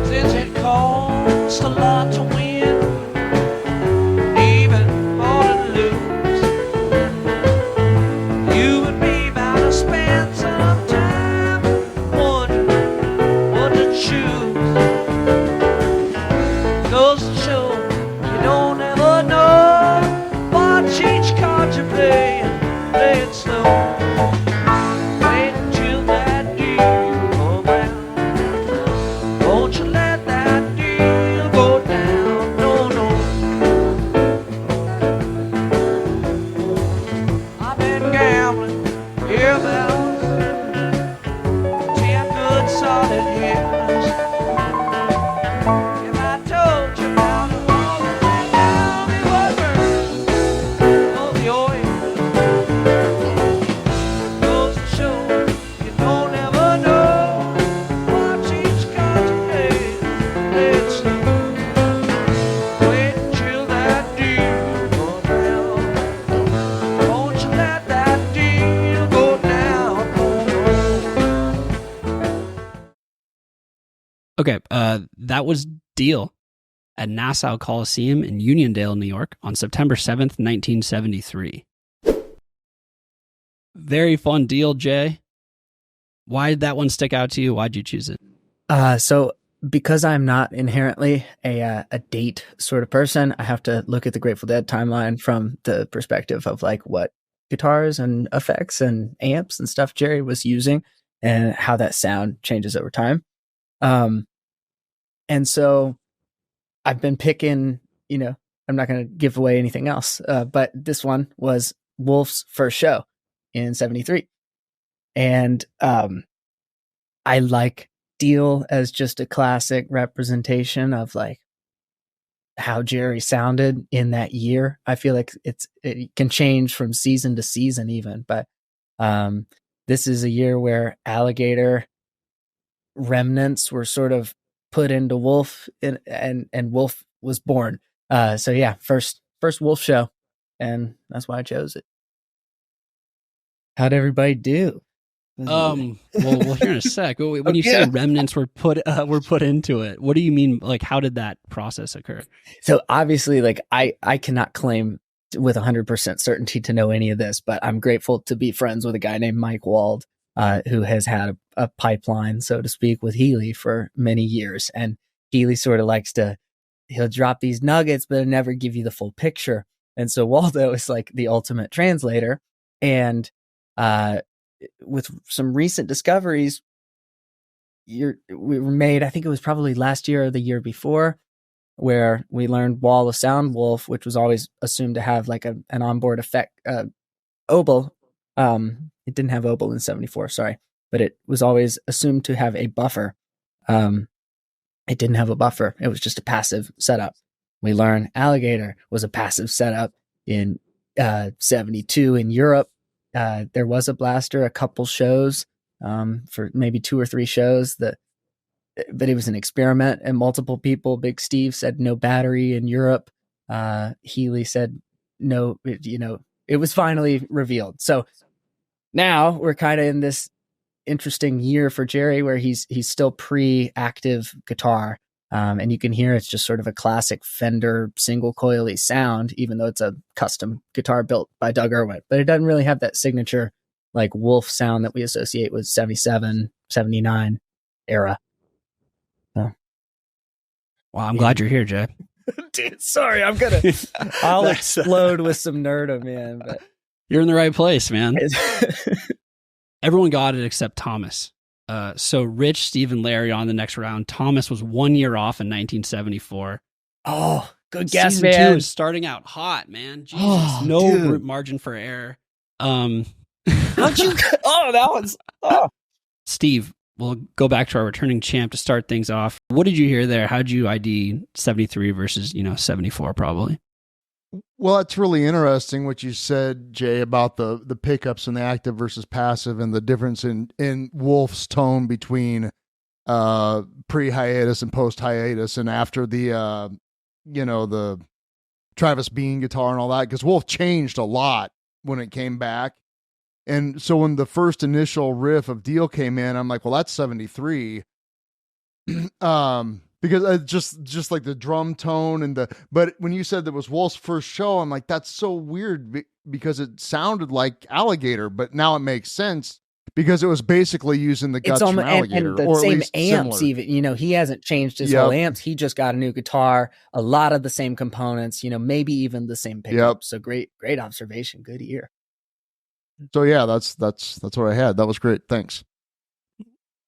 Since it costs a lot to win, even more to lose, you and me might have spent some time wondering what to choose. Goes to show you don't ever know. Watch each card you play and play it slow. Wait until that deal comes round. Don't you let that deal go down. No, no. I've been gambling here about 10 good solid years. If I told you about it all that down, it was worth of your ears. Goes to show you don't ever know. Watch each card you play it slow. Wait until that deal goes down. Don't you let that deal go down. Okay, that was Deal at Nassau Coliseum in Uniondale, New York on September 7th, 1973. Very fun deal, Jay. Why did that one stick out to you? Why'd you choose it? So because I'm not inherently a date sort of person, I have to look at the Grateful Dead timeline from the perspective of like what guitars and effects and amps and stuff Jerry was using and how that sound changes over time. And so I've been picking, I'm not going to give away anything else, but this one was Wolf's first show in 73. And I like Deal as just a classic representation of like how Jerry sounded in that year. I feel like it can change from season to season even, but this is a year where Alligator remnants were sort of put into Wolf and Wolf was born. So yeah, first Wolf show, and that's why I chose it. How'd everybody do? Well, we'll hear in a sec. When you say remnants were put into it, what do you mean? Like, how did that process occur? So obviously, like I cannot claim with 100% certainty to know any of this, but I'm grateful to be friends with a guy named Mike Wald, who has had a pipeline, so to speak, with Healy for many years. And Healy sort of he'll drop these nuggets, but he'll never give you the full picture. And so Waldo is like the ultimate translator. And with some recent discoveries, we were made, I think it was probably last year or the year before, where we learned Wall of Sound Wolf, which was always assumed to have like an onboard effect, oboe. It didn't have oboe in 74, sorry, but it was always assumed to have a buffer. It didn't have a buffer. It was just a passive setup. We learned Alligator was a passive setup in 72 in Europe. There was a blaster, a couple shows, for maybe 2 or 3 shows, but it was an experiment, and multiple people, Big Steve said no battery in Europe. Healy said no, it was finally revealed. So now we're kind of in this interesting year for Jerry where he's still pre-active guitar. And you can hear it's just sort of a classic Fender single coily sound, even though it's a custom guitar built by Doug Irwin. But it doesn't really have that signature like Wolf sound that we associate with 77, 79 era. So. Wow, I'm glad you're here, Jay. Dude, sorry, I'll explode with some nerdom, man. But you're in the right place, man. Everyone got it except Thomas. So Rich, Steve, and Larry on the next round. Thomas was 1 year off in 1974. Oh, good guess, Season man. 2 is starting out hot, man. Jesus, no margin for error. How'd you? Oh, that one's. Oh. Steve, we'll go back to our returning champ to start things off. What did you hear there? How'd you ID 73 versus 74 probably? Well, that's really interesting what you said, Jay, about the pickups and the active versus passive and the difference in Wolf's tone between pre-hiatus and post-hiatus and after the the Travis Bean guitar and all that, because Wolf changed a lot when it came back. And so when the first initial riff of Deal came in, I'm like, well, that's 73. Because just like the drum tone and but when you said that was Wolf's first show, I'm like, that's so weird because it sounded like Alligator, but now it makes sense because it was basically using the guts from Alligator, and the or at same least amps. similar. Even he hasn't changed his whole amps. He just got a new guitar, a lot of the same components. Maybe even the same pickup. So great observation. Good ear. So yeah, that's what I had. That was great. Thanks.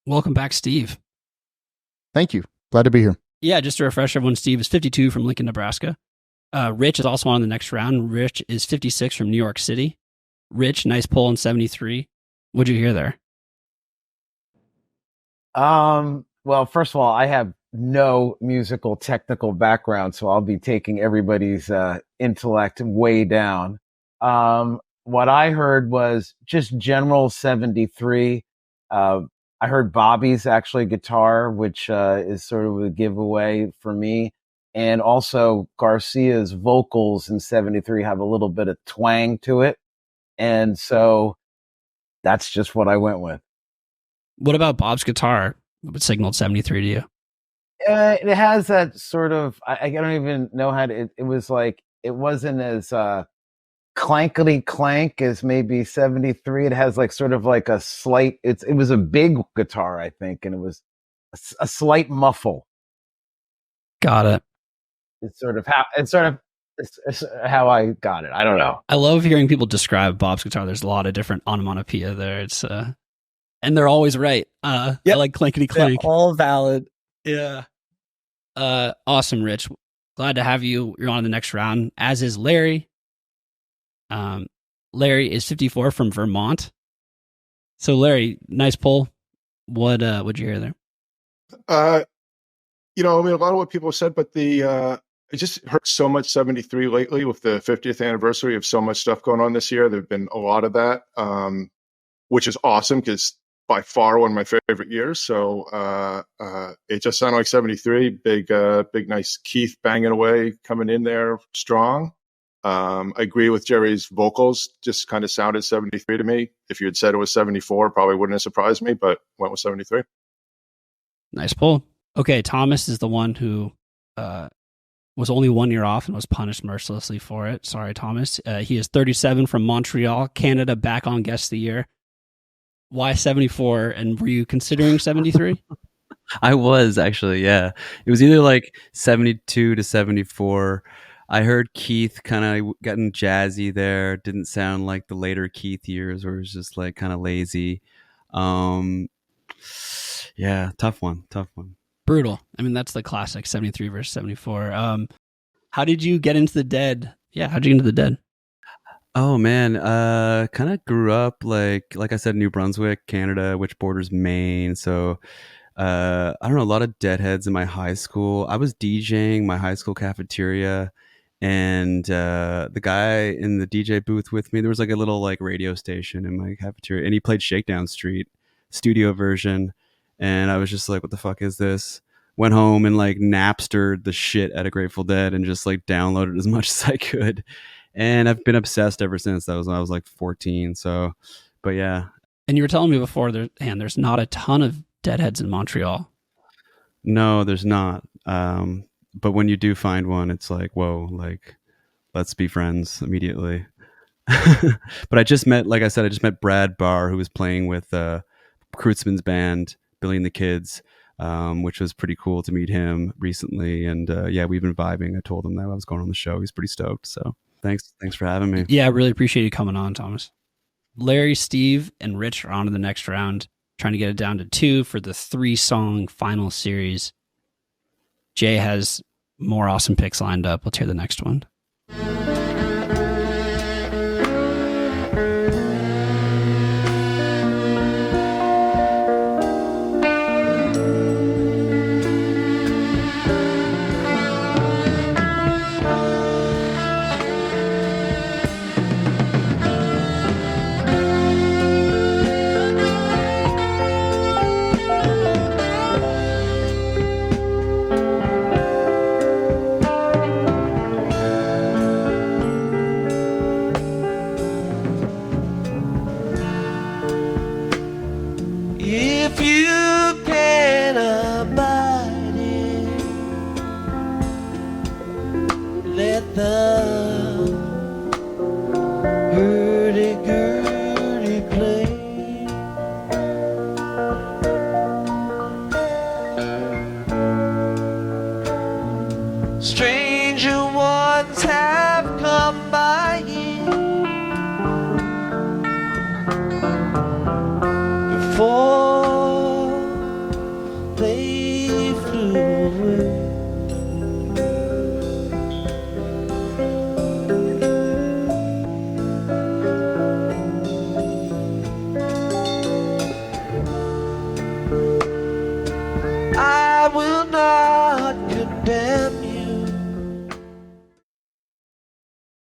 Welcome back, Steve. Thank you. Glad to be here. Yeah, just to refresh everyone, Steve is 52 from Lincoln, Nebraska. Rich is also on the next round. Rich is 56 from New York City. Rich, nice pull in 73. What'd you hear there? Well, first of all, I have no musical technical background, so I'll be taking everybody's intellect way down. What I heard was just general 73. I heard Bobby's actually guitar, which is sort of a giveaway for me. And also Garcia's vocals in 73 have a little bit of twang to it. And so that's just what I went with. What about Bob's guitar? What signaled 73 to you? It has that sort of, I don't even know how to, it was like, it wasn't as clankety clank as maybe 73. It has like sort of like a slight, it was a big guitar, I think, and it was a slight muffle. Got it. It's how I got it. I don't know. I love hearing people describe Bob's guitar. There's a lot of different onomatopoeia there. It's and they're always right. I like clankety clank. They're all valid. Yeah. Awesome, Rich. Glad to have you. You're on the next round, as is Larry. Larry is 54 from Vermont. So Larry, nice pull. What'd you hear there? A lot of what people said, but I just heard so much 73 lately with the 50th anniversary of so much stuff going on this year. There've been a lot of that, which is awesome because by far one of my favorite years. So it just sounded like 73. Big, nice Keith banging away, coming in there strong. I agree with Jerry's vocals, just kind of sounded 73 to me. If you had said it was 74, probably wouldn't have surprised me, but went with 73. Nice pull. Okay, Thomas is the one who was only 1 year off and was punished mercilessly for it. Sorry, Thomas. He is 37 from Montreal, Canada, back on Guest of the Year. Why 74? And were you considering 73? I was actually, yeah. It was either like 72 to 74. I heard Keith kind of getting jazzy there. Didn't sound like the later Keith years where it was just like kind of lazy. Yeah, tough one. Brutal. I mean, that's the classic 73 versus 74. How did you get into the Dead? Yeah, how'd you get into the Dead? Oh man, kind of grew up like I said, New Brunswick, Canada, which borders Maine. So I don't know, a lot of Deadheads in my high school. I was DJing my high school cafeteria, and the guy in the DJ booth with me, there was like a little like radio station in my cafeteria, and he played Shakedown Street studio version, and I was just like, what the fuck is this? Went home and like Napstered the shit out of Grateful Dead and just like downloaded as much as I could. And I've been obsessed ever since. That was when I was like 14. So, but yeah. And you were telling me before, there's not a ton of Deadheads in Montreal. No, there's not. But when you do find one, it's like, whoa, like, let's be friends immediately. But I just met Brad Barr, who was playing with Kreutzmann's band, Billy and the Kids, which was pretty cool to meet him recently. And yeah, we've been vibing. I told him that I was going on the show. He's pretty stoked. So thanks for having me. Yeah, I really appreciate you coming on, Thomas. Larry, Steve, and Rich are on to the next round, trying to get it down to 2 for the 3-song final series. Jay has more awesome picks lined up. Let's hear the next one.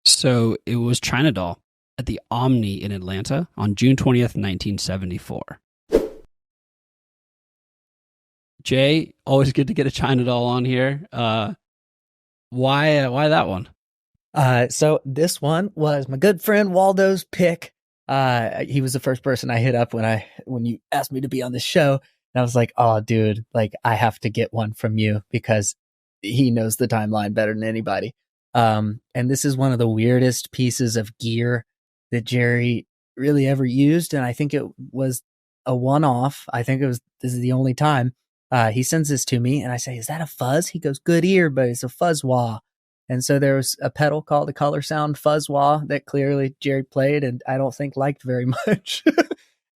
So it was China Doll at the Omni in Atlanta on June 20th, 1974. Jay, always good to get a China Doll on here. Why that one? So this one was my good friend Waldo's pick. He was the first person I hit up when you asked me to be on the show. And I was like, oh, dude, like I have to get one from you because he knows the timeline better than anybody. And this is one of the weirdest pieces of gear that Jerry really ever used. And I think it was a one-off. I think this is the only time. He sends this to me and I say, is that a fuzz? He goes, good ear, but it's a fuzz wah. And so there was a pedal called the Color Sound Fuzz Wah that clearly Jerry played and I don't think liked very much.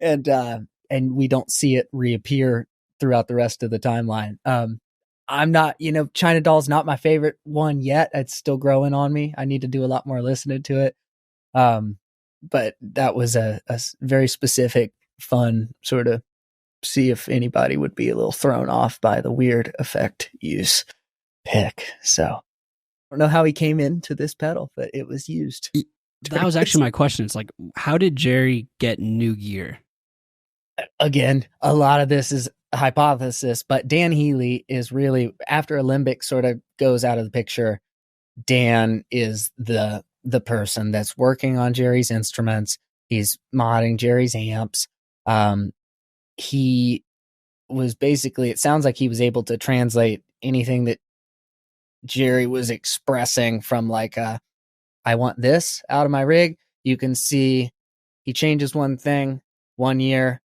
And we don't see it reappear throughout the rest of the timeline. I'm not, China Doll's not my favorite one yet. It's still growing on me. I need to do a lot more listening to it. But that was a very specific, fun sort of see if anybody would be a little thrown off by the weird effect use pick. So I don't know how he came into this pedal, but it was used. That was actually my question. It's like, how did Jerry get new gear? Again, a lot of this is hypothesis, but Dan Healy is really, after Alembic sort of goes out of the picture, Dan is the person that's working on Jerry's instruments. He's modding Jerry's amps. He was basically, it sounds like he was able to translate anything that Jerry was expressing from like, I want this out of my rig. You can see he changes one thing 1 year,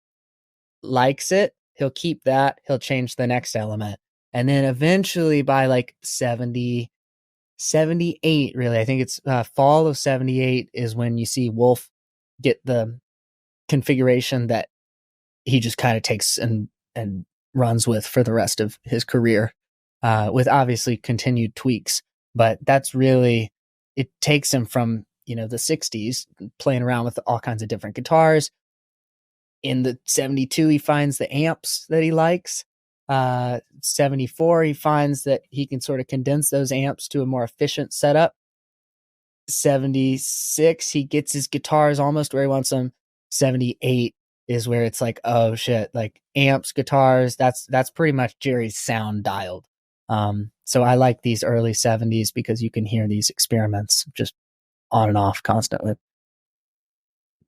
likes it. He'll keep that. He'll change the next element. And then eventually by like 78, really, I think it's fall of 78 is when you see Wolf get the configuration that he just kind of takes and runs with for the rest of his career, with obviously continued tweaks. But that's really, it takes him from, the 60s playing around with all kinds of different guitars. In the 72, he finds the amps that he likes. 74, he finds that he can sort of condense those amps to a more efficient setup. 76, he gets his guitars almost where he wants them. 78 is where it's like, oh shit, like amps, guitars, that's pretty much Jerry's sound dialed. So I like these early 70s because you can hear these experiments just on and off constantly.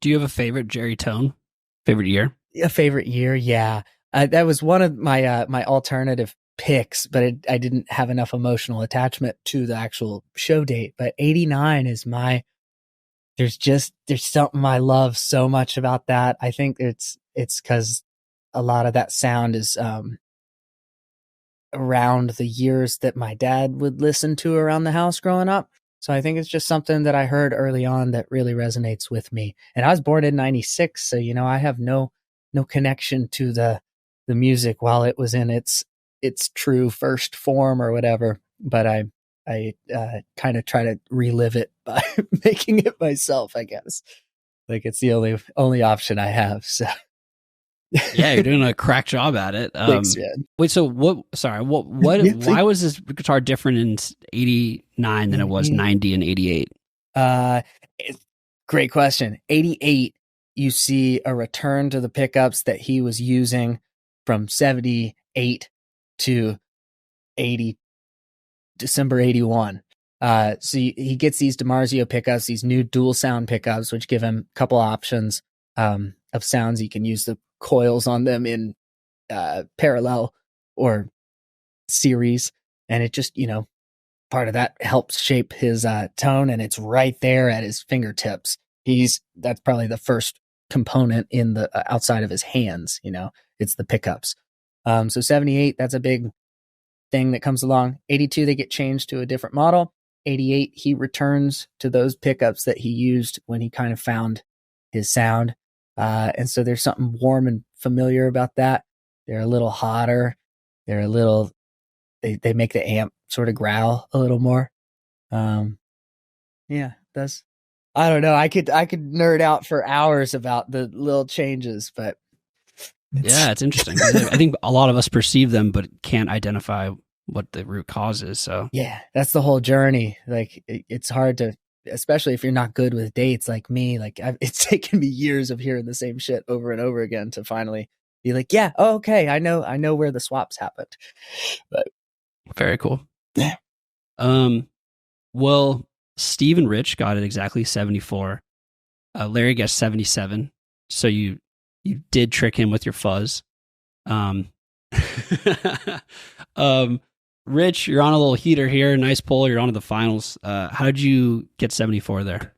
Do you have a favorite Jerry tone? Favorite year? A favorite year? Yeah. That was one of my my alternative picks, but I didn't have enough emotional attachment to the actual show date. But 89 is there's something I love so much about that. I think it's because a lot of that sound is around the years that my dad would listen to around the house growing up. So I think it's just something that I heard early on that really resonates with me. And I was born in 96, so I have no connection to the music while it was in its true first form or whatever. But I kind of try to relive it by making it myself, I guess. Like it's the only option I have. So yeah, you're doing a crack job at it. Thanks, man. Wait, so what? Sorry, what? Why was this guitar different in 89 than it was 90 and 88? Great question. 88, you see a return to the pickups that he was using from 78 to 80, December 81. So he gets these DiMarzio pickups, these new dual sound pickups, which give him a couple options of sounds. He can use the coils on them in parallel or series, and it just part of that helps shape his tone, and it's right there at his fingertips. That's probably the first component in the outside of his hands. It's the pickups. So 78, that's a big thing that comes along. 82, they get changed to a different model. 88, he returns to those pickups that he used when he kind of found his sound. And so there's something warm and familiar about that. They're a little hotter. They're a little, they make the amp sort of growl a little more. Yeah, that's, I don't know. I could nerd out for hours about the little changes, but it's interesting. I think a lot of us perceive them, but can't identify what the root cause is. So yeah, that's the whole journey. Like it's hard to especially if you're not good with dates like me, like it's taken me years of hearing the same shit over and over again to finally be like, yeah, oh, okay, I know where the swaps happened. But Very cool. Yeah. Well, Steve and Rich got it exactly 74. Larry guessed 77. So you did trick him with your fuzz. Rich, you're on a little heater here. Nice pull. You're on to the finals. How did you get 74 there?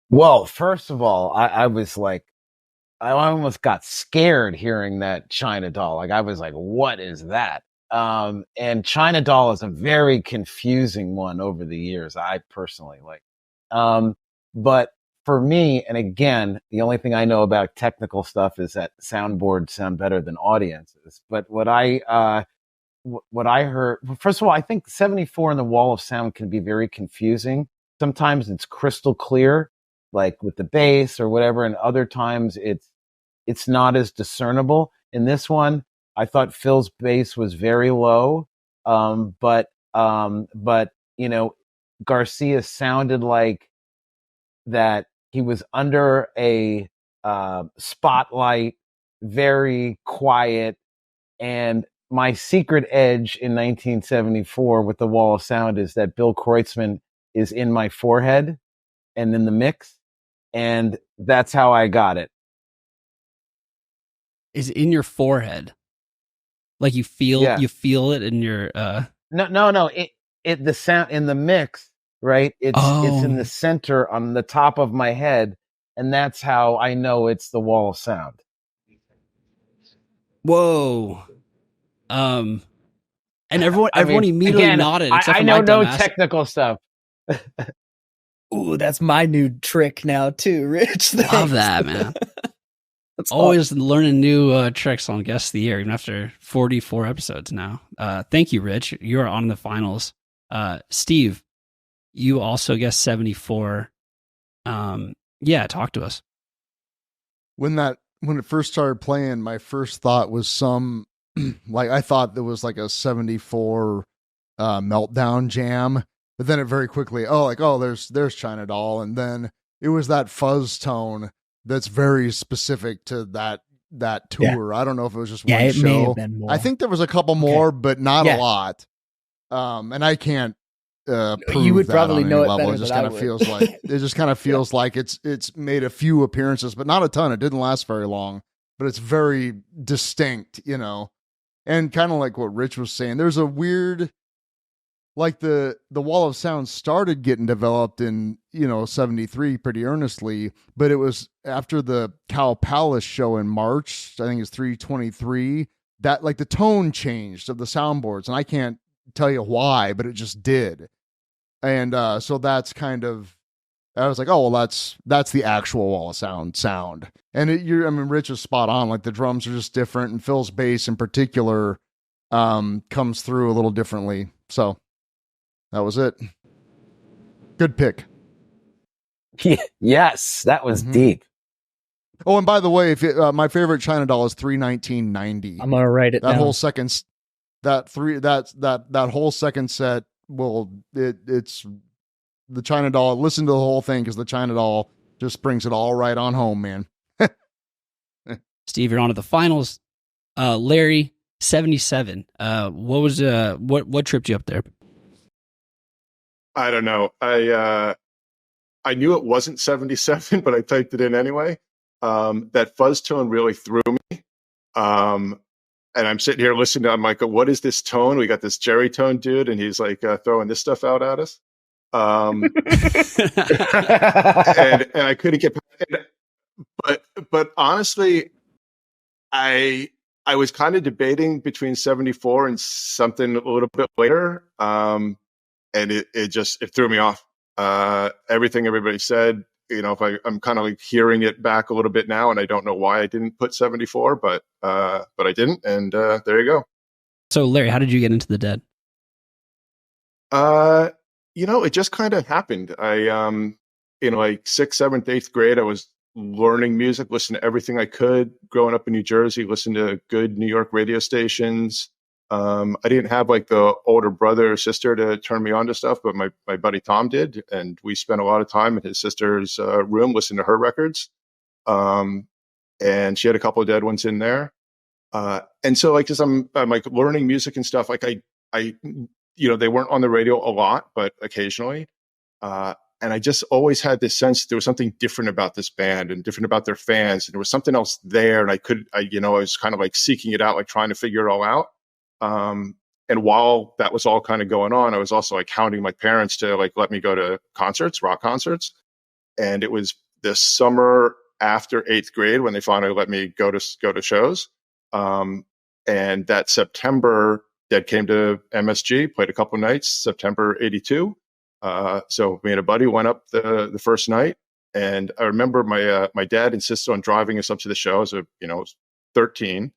Well, first of all, I was like, I almost got scared hearing that China Doll. Like, I was like, what is that? And China Doll is a very confusing one over the years. I personally like, but for me, and again, the only thing I know about technical stuff is that soundboards sound better than audiences. But what I heard, first of all, I think 74 in the wall of sound can be very confusing. Sometimes it's crystal clear, like with the bass or whatever, and other times it's not as discernible. In this one, I thought Phil's bass was very low, but you know, Garcia sounded like that he was under a spotlight, very quiet. And my secret edge in 1974 with the wall of sound is that Bill Kreutzmann is in my forehead and in the mix, and that's how I got it. Is in your forehead? Like you feel it in your No. It the sound in the mix, right? It's in the center on the top of my head, and that's how I know it's the wall of sound. Whoa. And everyone immediately again, nodded. Except I for know my no dumbass. technical stuff. ooh, that's my new trick now too, Rich. Thanks. Love that, man. That's Always learning new tricks on Guest of the Year, even after 44 episodes now. Thank you, Rich. You are on the finals. Steve, you also guessed 74. Yeah, talk to us. When it first started playing, my first thought was some like I thought there was like a 74 meltdown jam, but then it very quickly there's China Doll, and then it was that fuzz tone that's very specific to that tour. I don't know if it was just one it show. may have been more. I think there was a couple more, but not a lot. And I can't prove you would that probably on know any it level. better It just than I kind of would. feels like it just kind of feels like it's made a few appearances, but not a ton. It didn't last very long, but it's very distinct, you know. And kind of like what Rich was saying, there's a weird, like the wall of sound started getting developed in 73 pretty earnestly, but it was after the Cow Palace show in March, I think it's 323, that like the tone changed of the soundboards, and I can't tell you why, but it just did. And so that's kind of, I was like, oh well, that's the actual wall of sound. And Rich is spot on. Like the drums are just different, and Phil's bass in particular comes through a little differently. So that was it. Good pick. Yes, that was deep. Oh, and by the way, if my favorite China Doll is 319.90. I'm gonna write it that down. whole second. That whole second set. Well, it's the China Doll. Listen to the whole thing because the China Doll just brings it all right on home, man. Steve, you're on to the finals. Larry, 77. What tripped you up there? I don't know. I knew it wasn't 77, but I typed it in anyway. That fuzz tone really threw me. And I'm sitting here listening to it. I'm like, what is this tone? We got this Jerry tone dude, and he's like throwing this stuff out at us. And I couldn't get past it. But honestly, I was kind of debating between 74 and something a little bit later. And it threw me off. Everything everybody said, if I'm kind of like hearing it back a little bit now, and I don't know why I didn't put 74, but I didn't, and there you go. So Larry, how did you get into the Dead? It just kind of happened. I in like 6th, 7th, 8th grade, I was learning music, listening to everything I could. Growing up in New Jersey, listening to good New York radio stations. I didn't have like the older brother or sister to turn me on to stuff, but my buddy Tom did. And we spent a lot of time in his sister's room listening to her records. And she had a couple of dead ones in there. And so like, as I'm like learning music and stuff, like I, they weren't on the radio a lot, but occasionally. And I just always had this sense there was something different about this band and different about their fans. And there was something else there. And I was kind of like seeking it out, like trying to figure it all out. And while that was all kind of going on, I was also like hounding my parents to like let me go to concerts, rock concerts. And it was this summer after 8th grade when they finally let me go to shows. And that September, Dead came to MSG, played a couple nights, September 82. So me and a buddy went up the first night, and I remember my dad insisted on driving us up to the show. I was 13,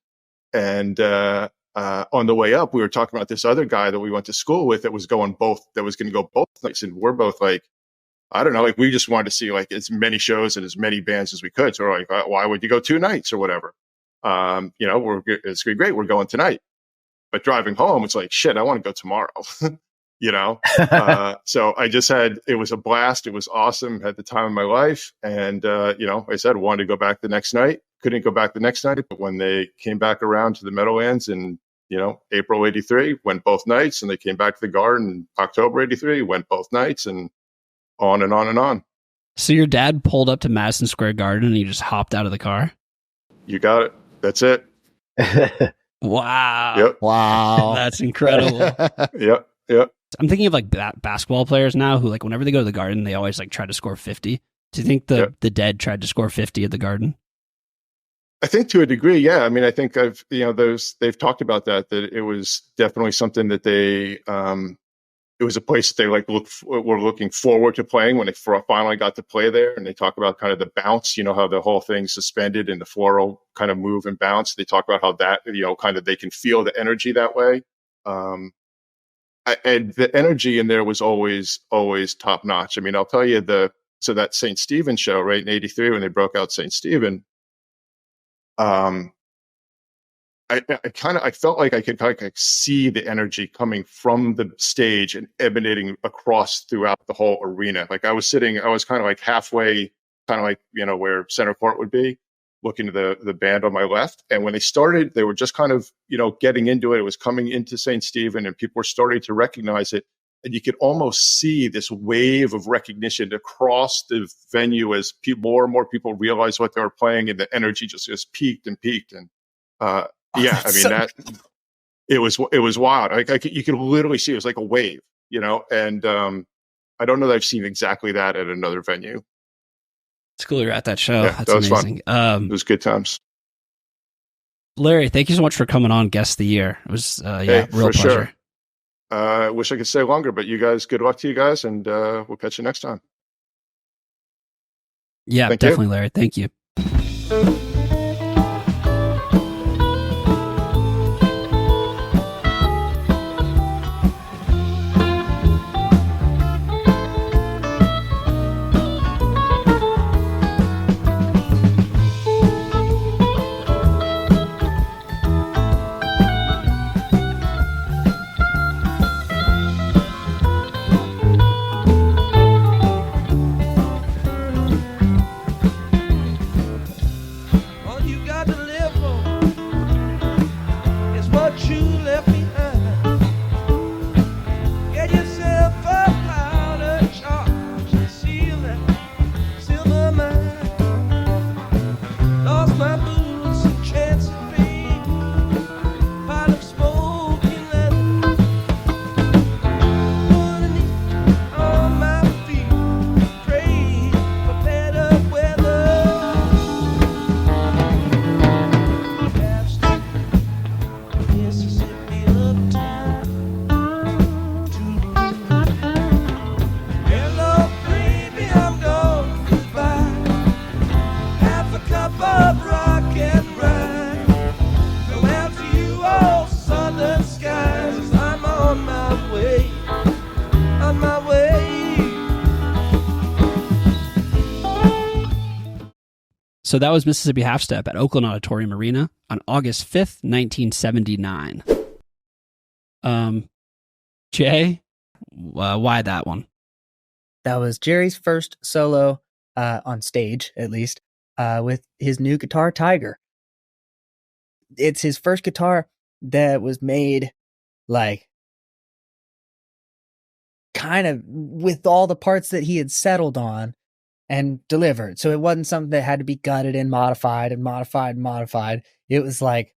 and on the way up, we were talking about this other guy that we went to school with that was going to go both nights, and we're both like, I don't know, like we just wanted to see like as many shows and as many bands as we could. So we're like, why would you go 2 nights or whatever? It's gonna be great. We're going tonight, but driving home, it's like shit. I want to go tomorrow. So it was a blast. It was awesome. Had the time of my life. And, I said, wanted to go back the next night. Couldn't go back the next night. But when they came back around to the Meadowlands in, April 83, went both nights. And they came back to the Garden in October 83, went both nights, and on and on and on. So your dad pulled up to Madison Square Garden and you just hopped out of the car? You got it. That's it. Wow. Yep. Wow. That's incredible. Yep. I'm thinking of like basketball players now who like whenever they go to the Garden, they always like try to score 50. Do you think the Dead tried to score 50 at the Garden? I think to a degree, yeah. I mean, I think they've talked about that it was definitely something that they, it was a place that they like were looking forward to playing when they finally got to play there. And they talk about kind of the bounce, how the whole thing's suspended and the floor will kind of move and bounce. They talk about how that, kind of they can feel the energy that way. And the energy in there was always top notch. I mean, I'll tell you so that St. Stephen show, right, in 83, when they broke out St. Stephen, I felt like I could kind of see the energy coming from the stage and emanating across throughout the whole arena. Like I was kind of like halfway, kind of like, where center court would be, looking to the band on my left. And when they started, they were just kind of, getting into it. It was coming into St. Stephen and people were starting to recognize it. And you could almost see this wave of recognition across the venue as more and more people realized what they were playing, and the energy just peaked and peaked. And, yeah, I mean, it was wild. You could literally see it was like a wave, and I don't know that I've seen exactly that at another venue. It's cool you're at that show. Yeah, That's that was amazing. Fun. It was good times. Larry, thank you so much for coming on Guest of the Year. It was real pleasure. Sure. I wish I could stay longer, but you guys, good luck to you guys, and we'll catch you next time. Yeah, Thank definitely, you. Larry. Thank you. All you got to live for is what you left behind. Get yourself a powder charge and seal that silver mine. Lost my boots and chance of fame, pile of smoking leather. Underneath on my feet, pray for better weather. Mississippi uptown. Hello, baby, I'm gone goodbye. Half a cup of rock and rye. Go out to you, old southern skies. I'm on my way, on my way. So that was Mississippi Half Step at Oakland Auditorium Arena on August 5th, 1979. Jay, why that one? That was Jerry's first solo on stage, at least, with his new guitar, Tiger. It's his first guitar that was made like kind of with all the parts that he had settled on and delivered. So it wasn't something that had to be gutted and modified and modified and modified. It was like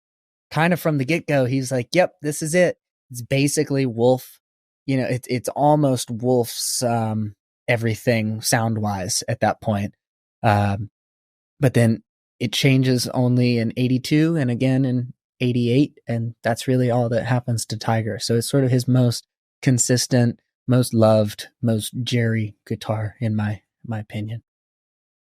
kind of from the get-go, he's like, yep, this is it. It's basically Wolf. It's almost Wolf's everything sound-wise at that point. But then it changes only in 82 and again in 88, and that's really all that happens to Tiger. So it's sort of his most consistent, most loved, most Jerry guitar in my opinion.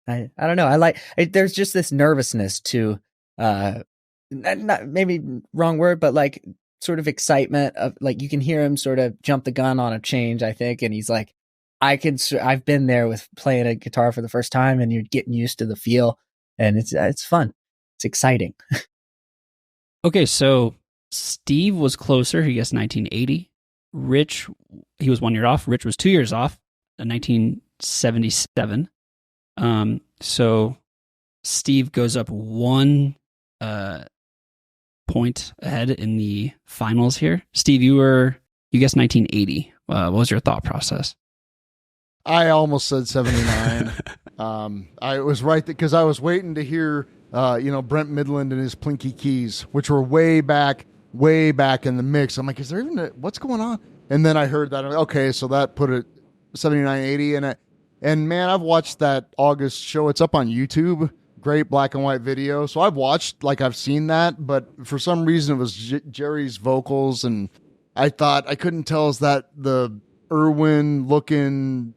I don't know. There's just this nervousness to not maybe wrong word, but like sort of excitement of like you can hear him sort of jump the gun on a change, I think, and he's like, I've been there with playing a guitar for the first time, and you're getting used to the feel, and it's fun, it's exciting. Okay, so Steve was closer. He guessed 1980. Rich, he was 1 year off. Rich was 2 years off, 1977. So Steve goes up 1 point ahead in the finals here. Steve, you guessed 1980. What was your thought process? I almost said 79. I was right because I was waiting to hear, Brent Midland and his Plinky Keys, which were way back in the mix. I'm like, is there even what's going on? And then I heard that. I'm like, okay, so that put it 79, 80. And man, I've watched that August show. It's up on YouTube. Great black and white video. So I've seen that, but for some reason it was Jerry's vocals, and I thought I couldn't tell is that the Irwin looking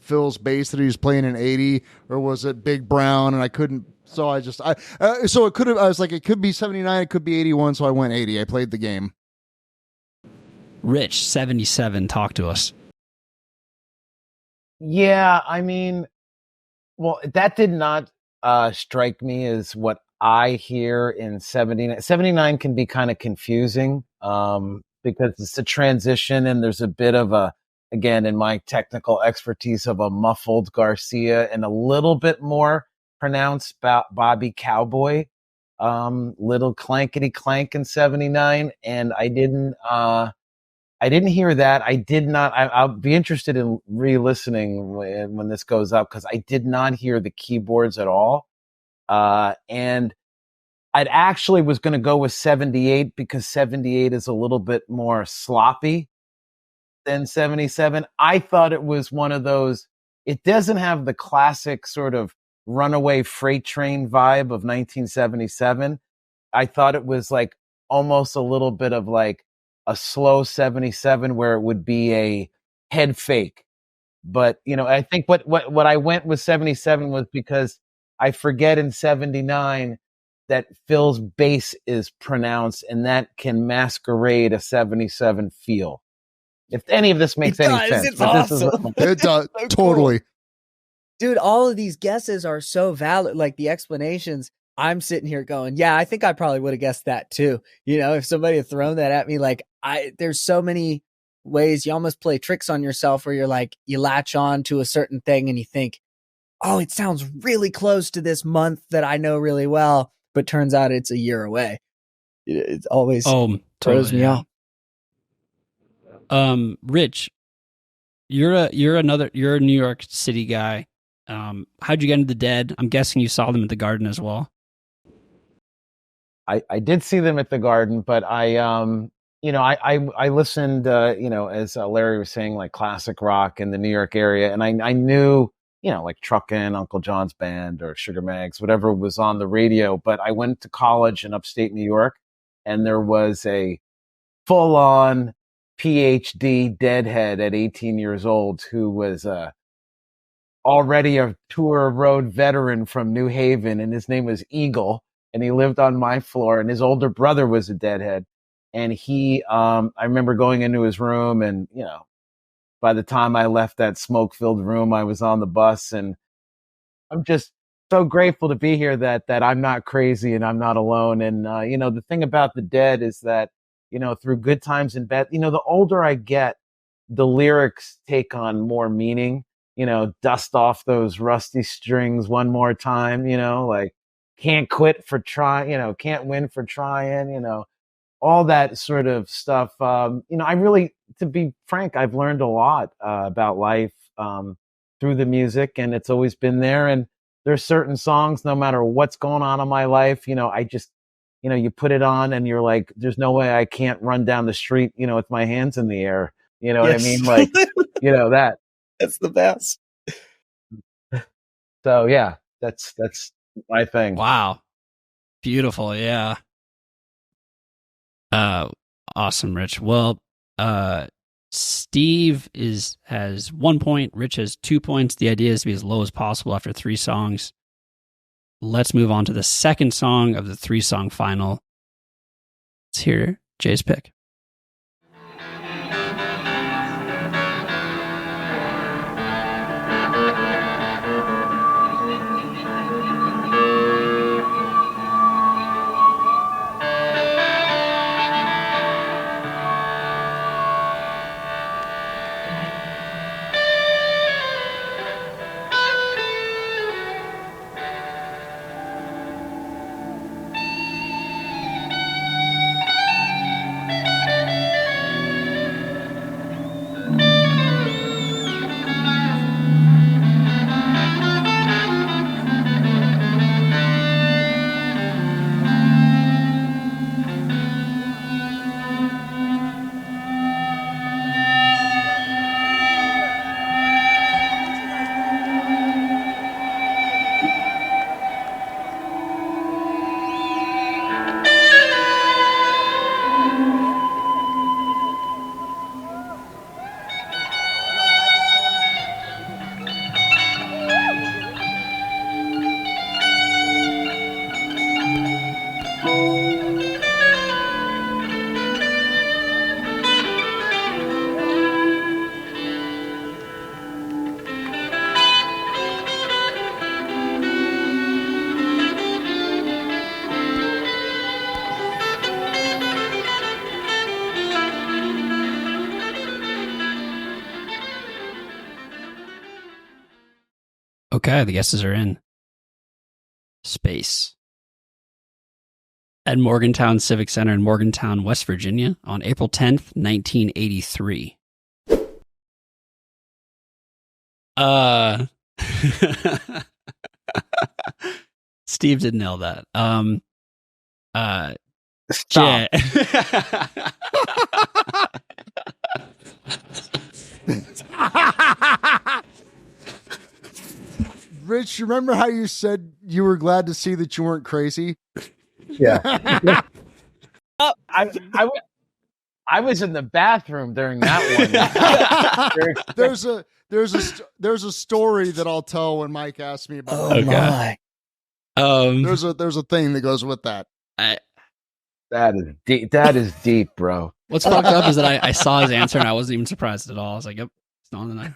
Phil's bass that he was playing in 80, or was it Big Brown? And I couldn't. So so it could have. I was like, it could be 79, it could be 81. So I went 80. I played the game. Rich, 77. Talk to us. Yeah, I mean, well, that did not strike me as what I hear in 79. 79 can be kind of confusing because it's a transition, and there's a bit of a, again, in my technical expertise, of a muffled Garcia and a little bit more pronounced Bobby Cowboy, little clankety clank in 79. And I didn't hear that. I did not. I'll be interested in re-listening when this goes up, because I did not hear the keyboards at all. And I'd actually was going to go with 78 because 78 is a little bit more sloppy than 77. I thought it was one of those. It doesn't have the classic sort of runaway freight train vibe of 1977. I thought it was like almost a little bit of like a slow 77 where it would be a head fake. But, I think what I went with 77 was because I forget in 79 that Phil's bass is pronounced, and that can masquerade a 77 feel. If any of this makes any sense. It's awesome. It does. So Totally. Cool. Dude, all of these guesses are so valid. Like the explanations, I'm sitting here going, yeah, I think I probably would have guessed that too. If somebody had thrown that at me, like there's so many ways you almost play tricks on yourself where you're like, you latch on to a certain thing and you think, oh, it sounds really close to this month that I know really well, but turns out it's a year away. It always throws me off. Rich, you're a New York City guy. How'd you get into the Dead? I'm guessing you saw them at the Garden as well. I did see them at the Garden, but I listened, as Larry was saying, like classic rock in the New York area. And I knew, like Truckin', Uncle John's Band or Sugar Mags, whatever was on the radio. But I went to college in upstate New York, and there was a full-on PhD deadhead at 18 years old who was already a tour road veteran from New Haven, and his name was Eagle, and he lived on my floor, and his older brother was a deadhead. And he, I remember going into his room, and, by the time I left that smoke-filled room, I was on the bus, and I'm just so grateful to be here that I'm not crazy and I'm not alone. And, the thing about the Dead is that through good times and bad. The older I get, the lyrics take on more meaning. Dust off those rusty strings one more time. Like can't quit for trying. Can't win for trying. All that sort of stuff. I really, to be frank, I've learned a lot about life through the music, and it's always been there. And there's certain songs, no matter what's going on in my life, I just, you put it on and you're like, there's no way I can't run down the street, with my hands in the air. You know what I mean? Like, that. That's the best. So yeah, that's my thing. Wow. Beautiful. Yeah. Awesome, Rich. Well, Steve has 1 point. Rich has 2 points. The idea is to be as low as possible after 3 songs. Let's move on to the second song of the 3-song final. Let's hear Jay's pick. Okay, the guesses are in. Space. At Morgantown Civic Center in Morgantown, West Virginia on April 10th, 1983. Steve did nail that. Stop. Rich, you remember how you said you were glad to see that you weren't crazy? Yeah. I was in the bathroom during that one. There's a story that I'll tell when Mike asks me about Oh it. my. There's a thing that goes with that. That is deep. That is deep, bro. What's fucked up is that I saw his answer and I wasn't even surprised at all. I was like, yep, it's not on the night.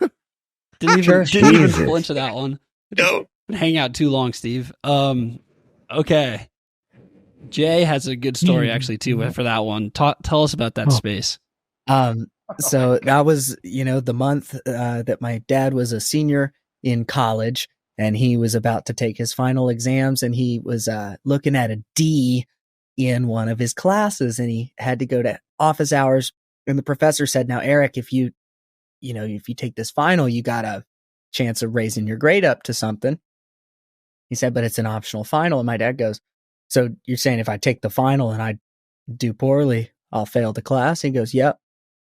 Didn't even Jesus. flinch at that one. No. Been hanging out too long, Steve. Okay. Jay has a good story actually too for that one. Tell us about that space. So that was, the month that my dad was a senior in college, and he was about to take his final exams, and he was looking at a D in one of his classes, and he had to go to office hours. And the professor said, "Now, Eric, if you take this final, you got a chance of raising your grade up to something." He said, "But it's an optional final." And my dad goes, "So you're saying if I take the final and I do poorly, I'll fail the class?" He goes, "Yep."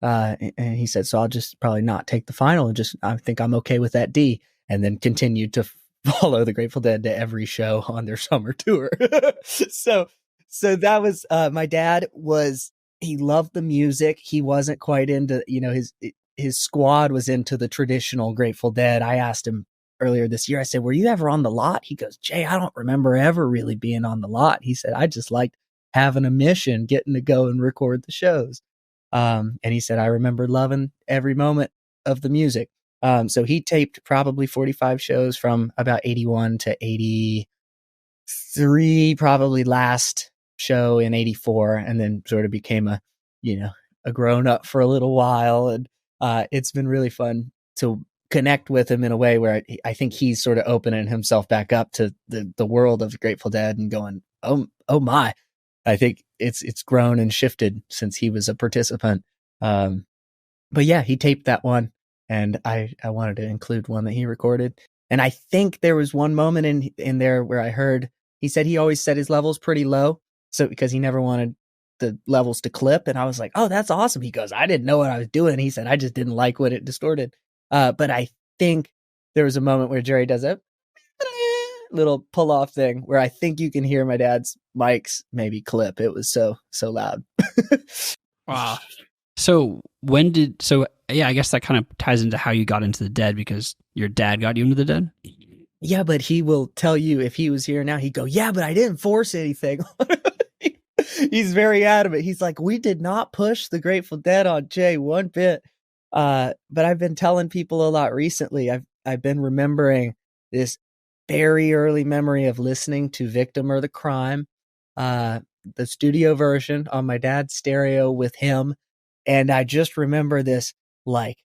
And he said, "So I'll just probably not take the final and I think I'm okay with that D." And then continued to follow the Grateful Dead to every show on their summer tour. So that was, my dad he loved the music. He wasn't quite into, his squad was into the traditional Grateful Dead. I asked him earlier this year, I said, "Were you ever on the lot?" He goes, "Jay, I don't remember ever really being on the lot." He said, "I just liked having a mission, getting to go and record the shows." And he said, "I remember loving every moment of the music." So he taped probably 45 shows from about 81 to 83, probably last show in 84, and then sort of became a a grown up for a little while. And it's been really fun to connect with him in a way where I think he's sort of opening himself back up to the world of the Grateful Dead and going, oh my. I think it's grown and shifted since he was a participant. But yeah, he taped that one, and I wanted to include one that he recorded. And I think there was one moment in there where I heard he said he always set his levels pretty low, so because he never wanted the levels to clip. And I was like, oh, that's awesome. He goes, I didn't know what I was doing. He said, I just didn't like what it distorted. But I think there was a moment where Jerry does a little pull off thing where I think you can hear my dad's mics maybe clip. It was so loud. Wow. So I guess that kind of ties into how you got into the Dead, because your dad got you into the Dead. Yeah, but he will tell you if he was here now, he'd go, yeah, but I didn't force anything. He's very adamant. He's like, we did not push the Grateful Dead on Jay one bit. But I've been telling people a lot recently. I've been remembering this very early memory of listening to Victim or the Crime, the studio version on my dad's stereo with him. And I just remember this like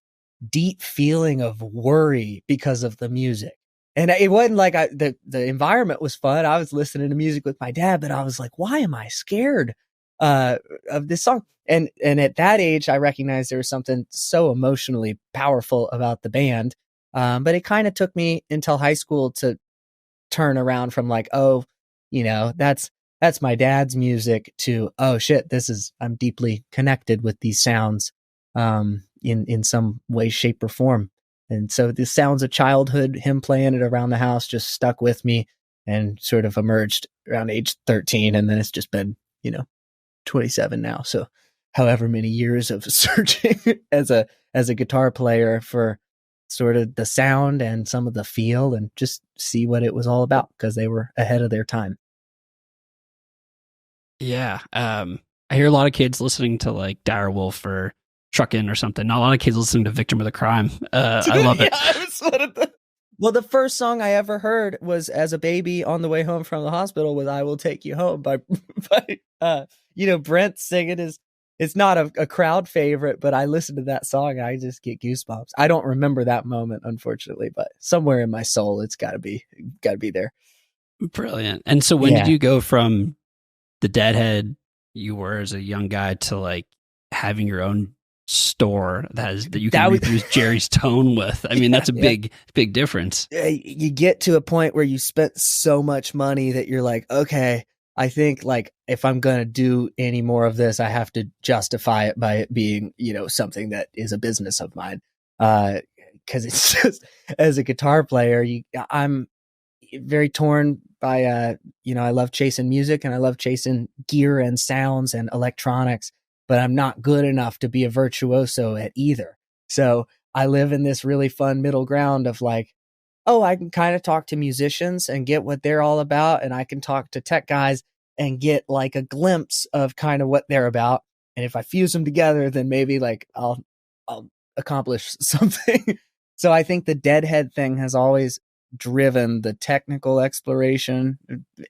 deep feeling of worry because of the music. And it wasn't like the environment was fun. I was listening to music with my dad, but I was like, why am I scared of this song? And at that age, I recognized there was something so emotionally powerful about the band. But it kind of took me until high school to turn around from like, oh, that's my dad's music to, oh shit, I'm deeply connected with these sounds in some way, shape, or form. And so the sounds of childhood, him playing it around the house, just stuck with me and sort of emerged around age 13. And then it's just been, 27 now. So however many years of searching as a guitar player for sort of the sound and some of the feel and just see what it was all about, because they were ahead of their time. Yeah. I hear a lot of kids listening to like Dire Wolf or Truckin' or something. Not a lot of kids listening to Victim of the Crime. I love it. Well, the first song I ever heard was as a baby on the way home from the hospital was I Will Take You Home by Brent singing. It's not a crowd favorite, but I listen to that song and I just get goosebumps. I don't remember that moment, unfortunately, but somewhere in my soul, it's gotta be there. Brilliant. And so when did you go from the Deadhead you were as a young guy to like having your own store that you can reproduce Jerry's tone with? I mean, that's a big difference. You get to a point where you spent so much money that you're like, okay, I think like if I'm going to do any more of this, I have to justify it by it being, something that is a business of mine. Cause it's just, as a guitar player, I'm very torn by, I love chasing music and I love chasing gear and sounds and electronics, but I'm not good enough to be a virtuoso at either. So I live in this really fun middle ground of like, oh, I can kind of talk to musicians and get what they're all about. And I can talk to tech guys and get like a glimpse of kind of what they're about. And if I fuse them together, then maybe like I'll accomplish something. So I think the Deadhead thing has always driven the technical exploration,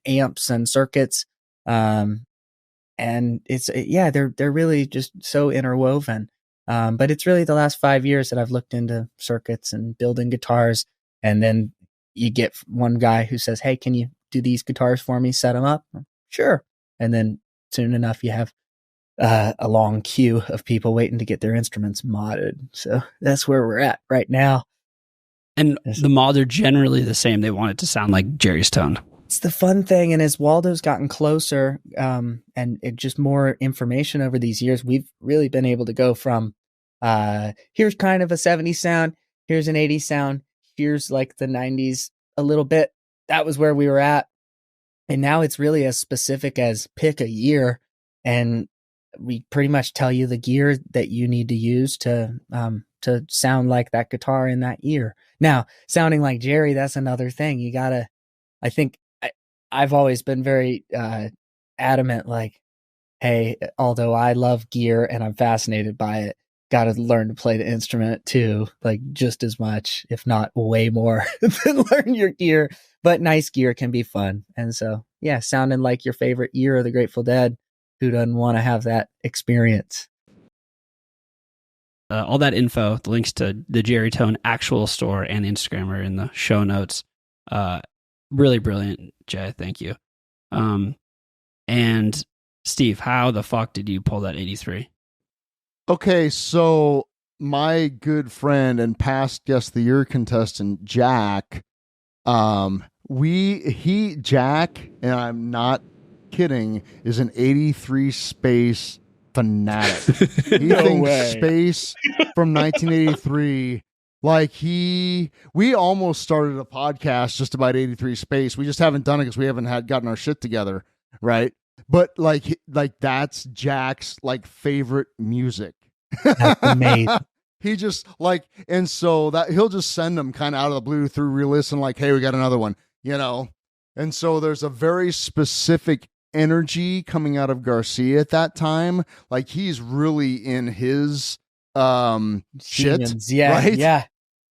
amps and circuits. And it's, they're really just so interwoven. But it's really the last 5 years that I've looked into circuits and building guitars. And then you get one guy who says, hey, can you do these guitars for me? Set them up. Sure. And then soon enough, you have a long queue of people waiting to get their instruments modded. So that's where we're at right now. And the mods are generally the same. They want it to sound like Jerry's tone. It's the fun thing. And as Waldo's gotten closer and it just more information over these years, we've really been able to go from here's kind of a 70s sound, here's an 80s sound, here's like the 90s a little bit. That was where we were at. And now it's really as specific as pick a year. And we pretty much tell you the gear that you need to use to sound like that guitar in that year. Now, sounding like Jerry, that's another thing. I've always been very adamant, like, hey, although I love gear and I'm fascinated by it, got to learn to play the instrument too, like just as much, if not way more than learn your gear. But nice gear can be fun. And so, yeah, sounding like your favorite year of the Grateful Dead, who doesn't want to have that experience? all that info, the links to the Jerry Tone actual store and the Instagram are in the show notes. Really brilliant, Jay. Thank you. And Steve, how the fuck did you pull that 83? Okay, so my good friend and past guest of the year contestant Jack, Jack, and I'm not kidding, is an 83 space fanatic. He thinks space from 1983. Like we almost started a podcast just about 83 space. We just haven't done it because we haven't gotten our shit together, right? But like that's Jack's like favorite music. That's amazing. He just like, and so that he'll just send them kind of out of the blue through re-listen, like, hey, we got another one, you know? And so there's a very specific energy coming out of Garcia at that time. Like he's really in his shit. Demons. Yeah, right? yeah.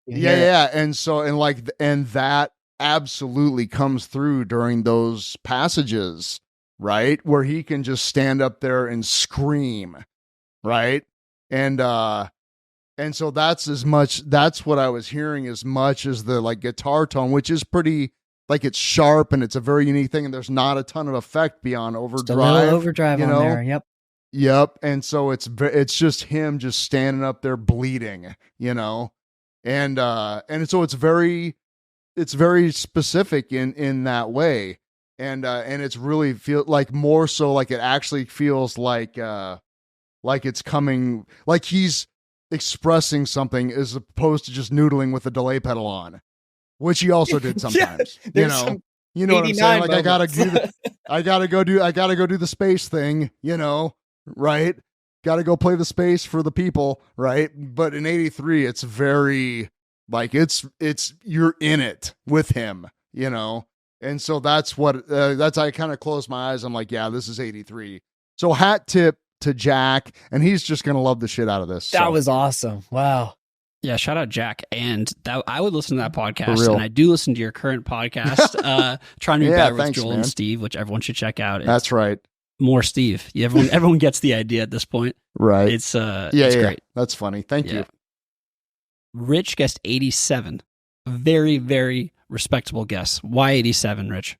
Yeah. And so, and that absolutely comes through during those passages, right? Where he can just stand up there and scream, right? And so that's what I was hearing as much as the like guitar tone, which is pretty, like it's sharp and it's a very unique thing. And there's not a ton of effect beyond overdrive. Just a little overdrive on there. Yep. Yep. And so it's just him just standing up there bleeding, you know? And so it's very specific in that way. And it's really feel like more so like it actually feels like it's coming, like he's expressing something as opposed to just noodling with the delay pedal on, which he also did sometimes. You know what I'm saying? Like I gotta go do the space thing, you know, right? Gotta go play the space for the people, right? But in 83, it's very like it's you're in it with him, you know. And so that's I kind of closed my eyes. I'm like, yeah, this is 83. So hat tip to Jack, and he's just gonna love the shit out of this. That was awesome. Wow. Yeah, shout out Jack. And that I would listen to that podcast, and I do listen to your current podcast, Trying to Be Better with Joel and Steve, which everyone should check out. That's right. More Steve. Yeah, everyone gets the idea at this point. Right. It's great. That's funny. Thank you. Rich guessed 87. Very, very respectable guess. Why 87, Rich?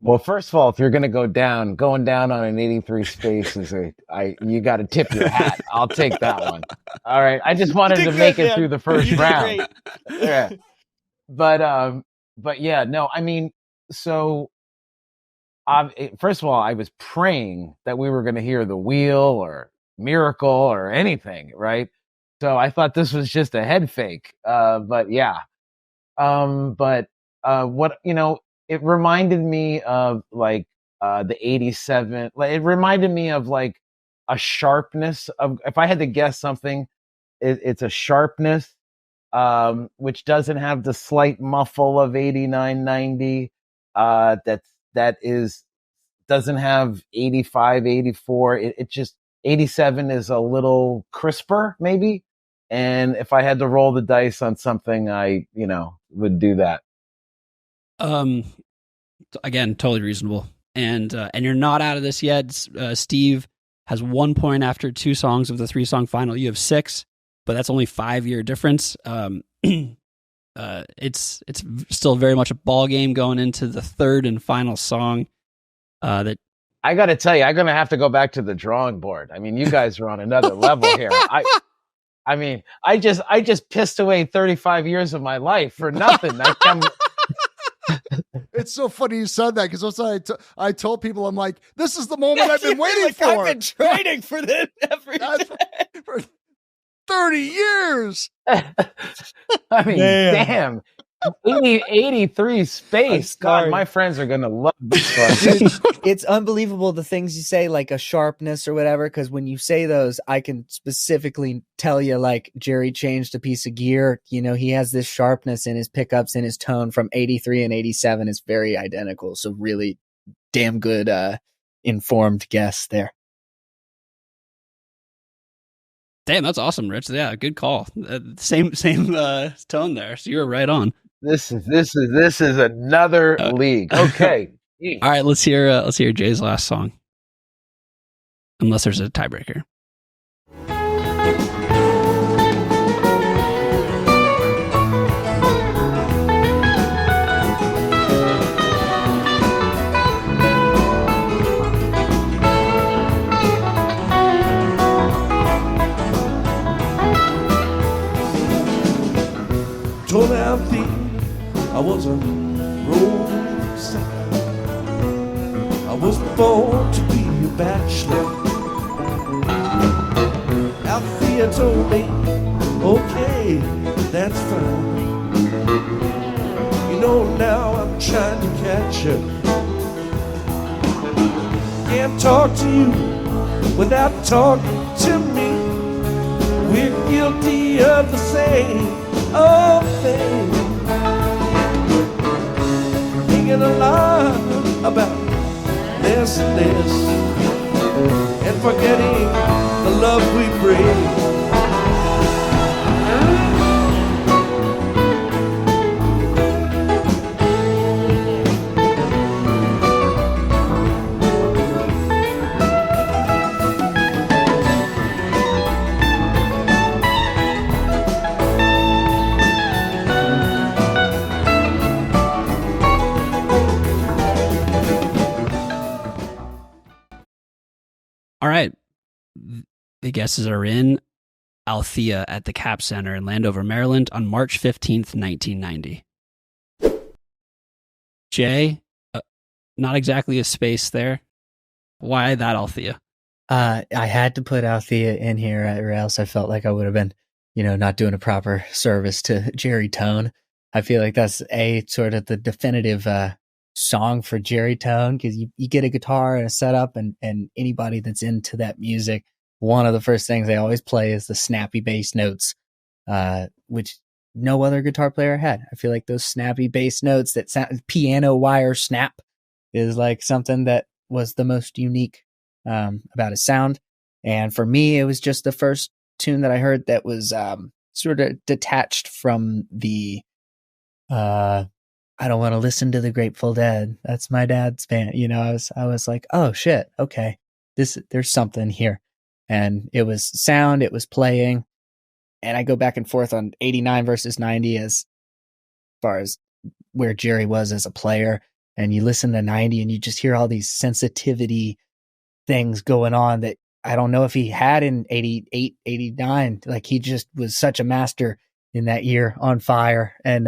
Well, first of all, if you're going to going down on an 83 space you got to tip your hat. I'll take that one. All right. I just wanted to make it through the first round. Yeah. But yeah, no, I mean, so first of all, I was praying that we were going to hear The Wheel or Miracle or anything, right? So I thought this was just a head fake. But yeah. What, you know, it reminded me of like the 87. Like it reminded me of like a sharpness of, if I had to guess something, it's a sharpness, which doesn't have the slight muffle of 89, 90. Doesn't have 85, 84. It just 87 is a little crisper, maybe. And if I had to roll the dice on something, I, would do that. Again, totally reasonable. And you're not out of this yet. Steve has 1 point after 2 songs of the 3-song final. You have 6, but that's only 5-year difference. It's still very much a ball game going into the 3rd and final song. That I got to tell you, I'm going to have to go back to the drawing board. I mean, you guys are on another level here. I mean, I just pissed away 35 years of my life for nothing. It's so funny you said that, because I told people, I'm like, this is the moment I've been waiting for. I've been training for this for 30 years. I mean, damn. 83 space. God, my friends are going to love this one. Dude, it's unbelievable the things you say, like a sharpness or whatever, because when you say those, I can specifically tell you, like, Jerry changed a piece of gear. He has this sharpness in his pickups and his tone from 83 and 87 is very identical. So really damn good informed guess there. Damn, that's awesome, Rich. Yeah, good call. Same tone there. So you were right on. This is another league. Okay. All right, let's hear Jay's last song. Unless there's a tiebreaker. told Alfie I was a road sign. I was born to be a bachelor. Alfia told me, okay, that's fine. You know now I'm trying to catch up. Can't talk to you without talking to me. We're guilty of the same old thing. Thinking a lot about less and less, and forgetting the love we bring. All right. The guesses are in. Althea at the Cap Center in Landover, Maryland on March 15th, 1990. Jay, not exactly a space there. Why that Althea? I had to put Althea in here, or else I felt like I would have been, not doing a proper service to Jerry Tone. I feel like that's sort of the definitive song for Jerry Tone, because you get a guitar and a setup, and anybody that's into that music, one of the first things they always play is the snappy bass notes, which no other guitar player had. I feel like those snappy bass notes, that sound, piano wire snap, is like something that was the most unique about his sound. And for me, it was just the first tune that I heard that was sort of detached from the I don't want to listen to the Grateful Dead. That's my dad's band. I was like, oh shit, okay, there's something here. And it was sound, it was playing, and I go back and forth on 89 versus 90 as far as where Jerry was as a player. And you listen to 90 and you just hear all these sensitivity things going on that I don't know if he had in 88, 89. Like, he just was such a master in that year, On Fire. And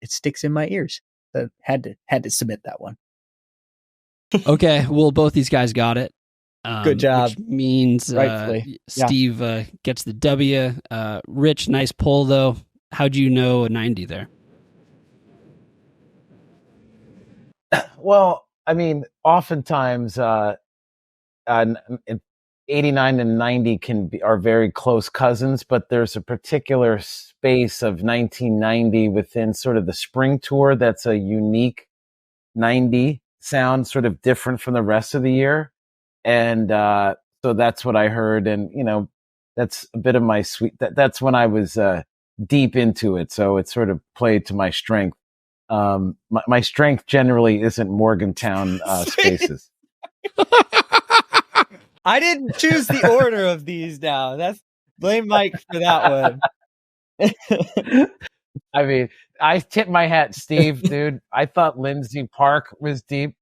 it sticks in my ears. So had to submit that one. Okay, well, both these guys got it. Good job. Which means Rightfully. Yeah. Steve gets the W. Rich, nice pull, though. How'd you know a 90 there? Well, I mean, oftentimes 89 and 90 are very close cousins, but there's a particular space of 1990 within sort of the spring tour that's a unique 90 sound, sort of different from the rest of the year. And so that's what I heard. And, that's a bit of my that's when I was deep into it. So it sort of played to my strength. My strength generally isn't Morgantown spaces. I didn't choose the order of these now. Blame Mike for that one. I mean, I tip my hat, Steve, dude. I thought Lindsay Park was deep.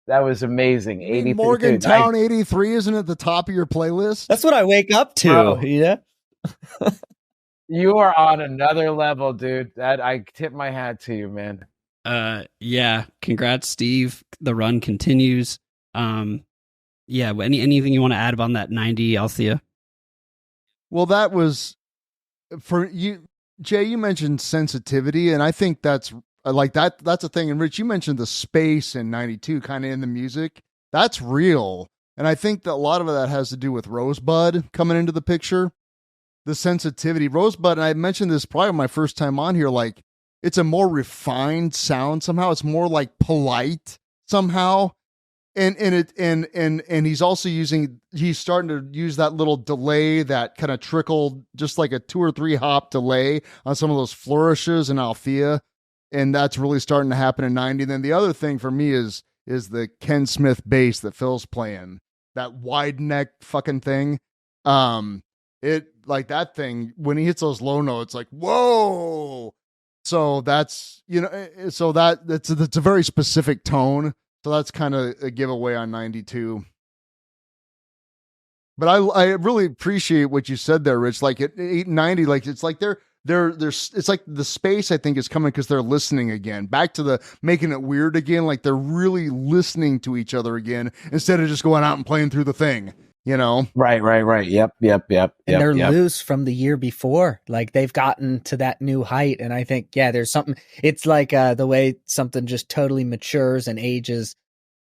That was amazing. 83. Morgantown 83 isn't at the top of your playlist? That's what I wake up to. Bro. Yeah. You are on another level, dude. That I tip my hat to you, man. Yeah. Congrats, Steve. The run continues. Yeah. Anything you want to add on that 90, Althea? Well, that was for you, Jay. You mentioned sensitivity, and I think that's like that. That's a thing. And Rich, you mentioned the space in 92, kind of in the music. That's real, and I think that a lot of that has to do with Rosebud coming into the picture. The sensitivity, Rosebud, and I mentioned this probably my first time on here. Like, it's a more refined sound somehow. It's more like polite somehow. And he's also he's starting to use that little delay that kind of trickled, just like a 2 or 3 hop delay on some of those flourishes in Althea. And that's really starting to happen in 90. And then the other thing for me is the Ken Smith bass that Phil's playing, that wide neck fucking thing. It like that thing when he hits those low notes, like, whoa. So that's, it's a very specific tone. So that's kind of a giveaway on 92. But I really appreciate what you said there, Rich. Like at 890, like it's like they're there's it's like the space I think is coming because they're listening again, back to the making it weird again, like they're really listening to each other again instead of just going out and playing through the thing, you know? Right. Yep. And they're loose from the year before. Like they've gotten to that new height. And I think, yeah, there's something, it's like the way something just totally matures and ages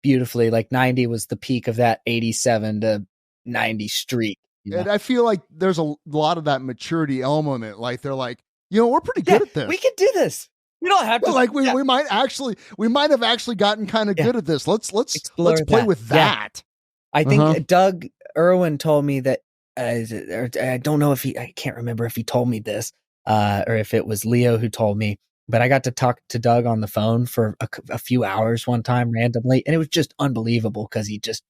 beautifully. Like 90 was the peak of that 87 to 90 streak. And I feel like there's a lot of that maturity element. Like they're like, you know, we're pretty good at this. We can do this. We don't have to. Like we might have actually gotten kind of good at this. Let's Explore play that. with that. I think Doug Irwin told me that. I don't know if I can't remember if he told me this or if it was Leo who told me. But I got to talk to Doug on the phone for a few hours one time randomly, and it was just unbelievable because he just,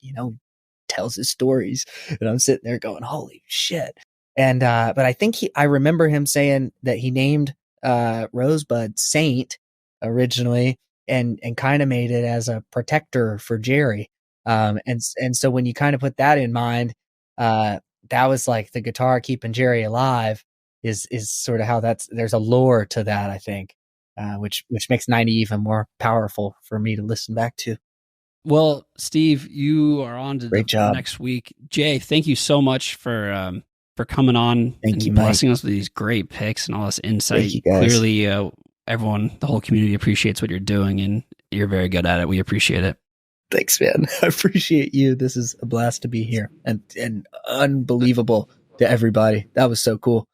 tells his stories, and I'm sitting there going, "Holy shit!" And but I think I remember him saying that he named Rosebud Saint originally, and kind of made it as a protector for Jerry. And so when you kind of put that in mind, that was like the guitar keeping Jerry alive is sort of how there's a lore to that, I think, which makes 90 even more powerful for me to listen back to. Well, Steve, you are on to Great job. next week. Jay, thank you so much for coming on Thank you, blessing us with these great picks and all this insight. Thank you, guys. Clearly, everyone, the whole community appreciates what you're doing, and you're very good at it. We appreciate it. Thanks, man. I appreciate you. This is a blast to be here, and unbelievable to everybody. That was so cool.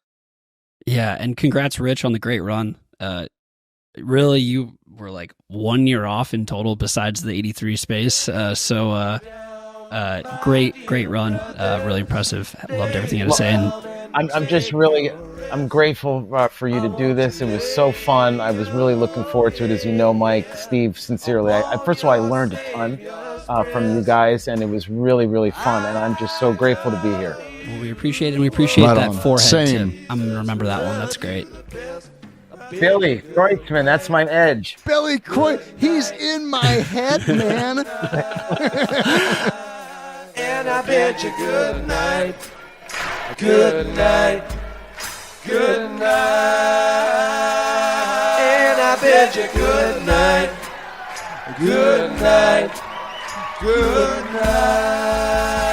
Yeah, and congrats, Rich, on the great run. Really, you were like 1 year off in total besides the 83 space. Great run. Really impressive. Loved everything you had to say. And I'm grateful for you to do this. It was so fun. I was really looking forward to it. As you know, Mike, Steve, sincerely, first of all, I learned a ton from you guys, and it was really, really fun. And I'm just so grateful to be here. Well, we appreciate it. And we appreciate Right that on. forehead Same. tip. I'm going to remember that one. That's great. Billy Kreutzmann, that's my edge. Billy Croy, he's in my head, man. And I bid you good night, good night, good night. And I bid you good night, good night, good night.